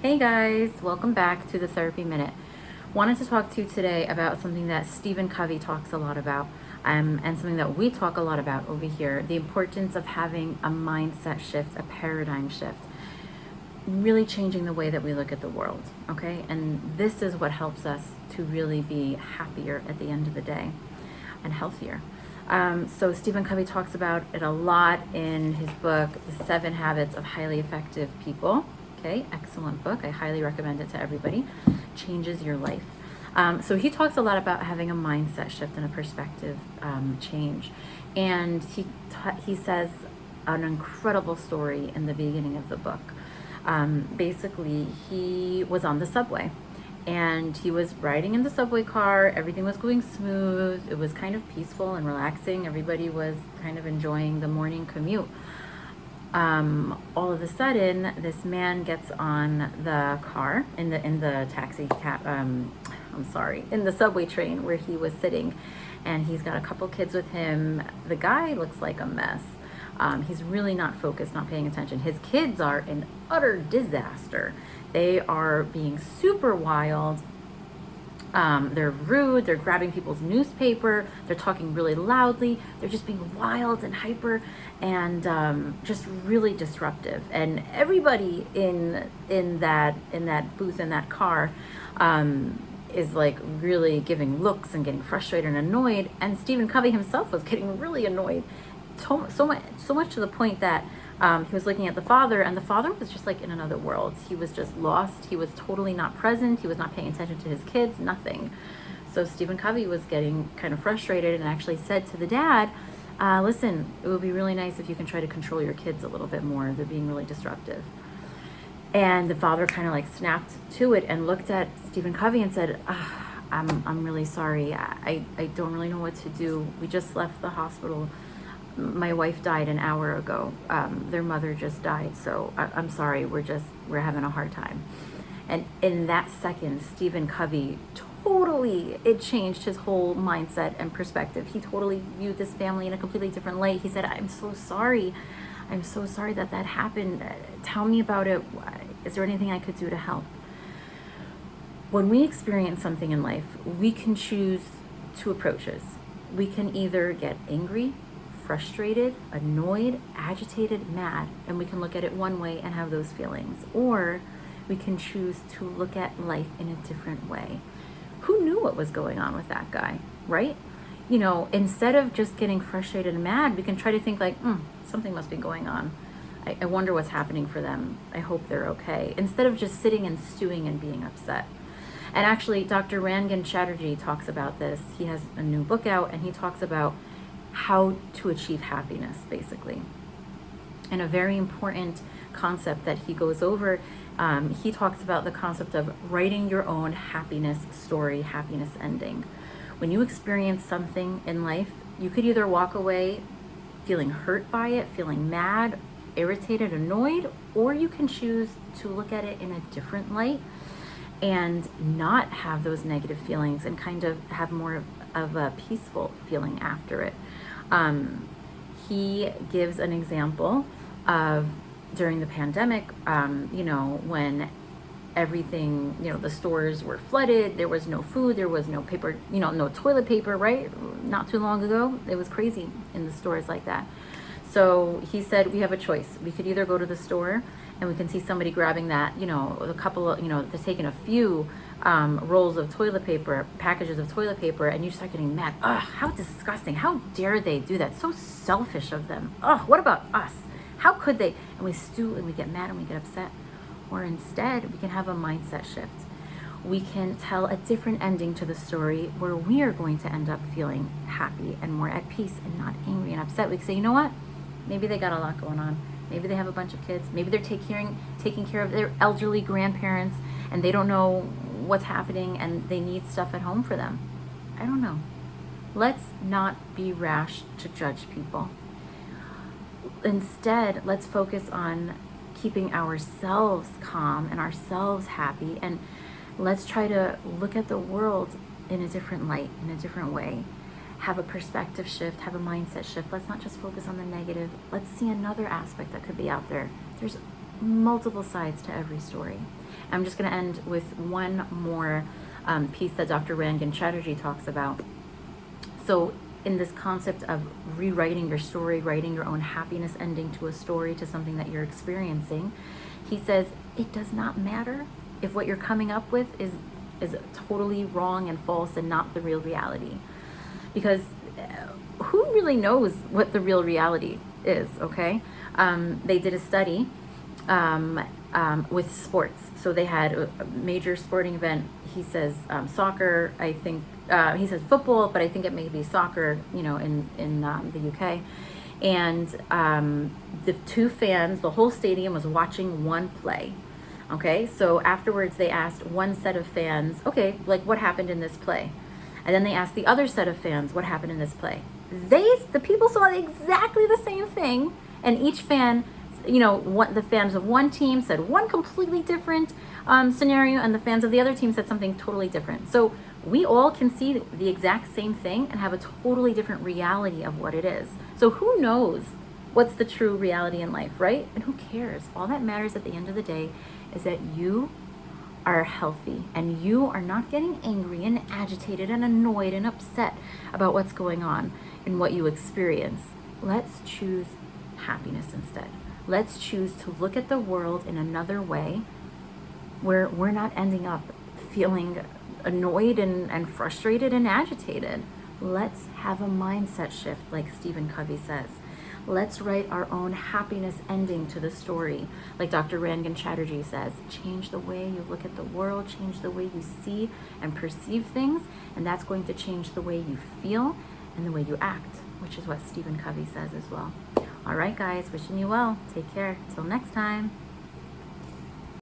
Hey guys, welcome back to the Therapy Minute. Wanted to talk to you today about something that Stephen Covey talks a lot about, and something that we talk a lot about over here, the importance of having a mindset shift, a paradigm shift, really changing the way that we look at the world, okay? And this is what helps us to really be happier at the end of the day and healthier. So Stephen Covey talks about it a lot in his book, The 7 Habits of Highly Effective People. Okay, excellent book. I highly recommend it to everybody. Changes your life. So he talks a lot about having a mindset shift and a perspective change. And he says an incredible story in the beginning of the book. Basically, he was on the subway. And he was riding in the subway car. Everything was going smooth. It was kind of peaceful and relaxing. Everybody was kind of enjoying the morning commute. All of a sudden, this man gets on the car in the taxi cab. In the subway train where he was sitting, and he's got a couple kids with him. The guy looks like a mess. He's really not focused, not paying attention. His kids are an utter disaster. They are being super wild. They're rude. They're grabbing people's newspaper. They're talking really loudly. They're just being wild and hyper, and just really disruptive. And everybody in that booth in that car is like really giving looks and getting frustrated and annoyed. And Stephen Covey himself was getting really annoyed. So much to the point that he was looking at the father, and the father was just like in another world. He was just lost. He was totally not present. He was not paying attention to his kids, nothing. So Stephen Covey was getting kind of frustrated and actually said to the dad, listen, it would be really nice if you can try to control your kids a little bit more. They're being really disruptive. And the father kind of like snapped to it and looked at Stephen Covey and said, I'm really sorry. I don't really know what to do. We just left the hospital. My wife died an hour ago. Their mother just died. So I'm sorry. We're having a hard time. And in that second, Stephen Covey it changed his whole mindset and perspective. He totally viewed this family in a completely different light. He said, I'm so sorry. I'm so sorry that happened. Tell me about it. Is there anything I could do to help? When we experience something in life, we can choose two approaches. We can either get angry, frustrated, annoyed, agitated, mad, and we can look at it one way and have those feelings. Or we can choose to look at life in a different way. Who knew what was going on with that guy, right? You know, instead of just getting frustrated and mad, we can try to think like, something must be going on. I wonder what's happening for them. I hope they're okay. Instead of just sitting and stewing and being upset. And actually, Dr.Rangan Chatterjee talks about this. He has a new book out, and he talks about how to achieve happiness, basically. And a very important concept that he goes over, he talks about the concept of writing your own happiness story, happiness ending. When you experience something in life, you could either walk away feeling hurt by it, feeling mad, irritated, annoyed, or you can choose to look at it in a different light and not have those negative feelings and kind of have more of a peaceful feeling after it. He gives an example of during the pandemic, when everything, the stores were flooded, there was no food, there was no paper, no toilet paper, right? Not too long ago, it was crazy in the stores like that. So he said, we have a choice. We could either go to the store and we can see somebody grabbing that, a couple of, they're taking a few rolls of toilet paper, packages of toilet paper, and you start getting mad. Ugh, how disgusting. How dare they do that? So selfish of them. Ugh, what about us? How could they? And we stew and we get mad and we get upset. Or instead, we can have a mindset shift. We can tell a different ending to the story where we are going to end up feeling happy and more at peace and not angry and upset. We can say, you know what? Maybe they got a lot going on. Maybe they have a bunch of kids. Maybe they're taking care of their elderly grandparents and they don't know what's happening and they need stuff at home for them. I don't know. Let's not be rash to judge people. Instead, let's focus on keeping ourselves calm and ourselves happy, and let's try to look at the world in a different light, in a different way. Have a perspective shift, have a mindset shift. Let's not just focus on the negative. Let's see another aspect that could be out there. There's multiple sides to every story. I'm just going to end with one more piece that Dr. Rangan Chatterjee talks about. So in this concept of rewriting your story, writing your own happiness ending to a story, to something that you're experiencing, he says it does not matter if what you're coming up with is totally wrong and false and not the real reality. Because who really knows what the real reality is, okay? They did a study with sports. So they had a major sporting event. He says soccer, I think, he says football, but I think it may be soccer, in the UK. And the two fans, the whole stadium was watching one play. Okay, so afterwards they asked one set of fans, okay, like what happened in this play? And then they asked the other set of fans, what happened in this play? The people saw exactly the same thing, and each fan, the fans of one team said one completely different scenario, and the fans of the other team said something totally different. So we all can see the exact same thing and have a totally different reality of what it is. So who knows what's the true reality in life, right? And who cares? All that matters at the end of the day is that you are healthy and you are not getting angry and agitated and annoyed and upset about what's going on and what you experience. Let's choose happiness instead. Let's choose to look at the world in another way, where we're not ending up feeling annoyed and frustrated and agitated. Let's have a mindset shift, like Stephen Covey says. Let's write our own happiness ending to the story. Like Dr. Rangan Chatterjee says, change the way you look at the world, change the way you see and perceive things, and that's going to change the way you feel and the way you act, which is what Stephen Covey says as well. All right, guys, wishing you well. Take care. Till next time.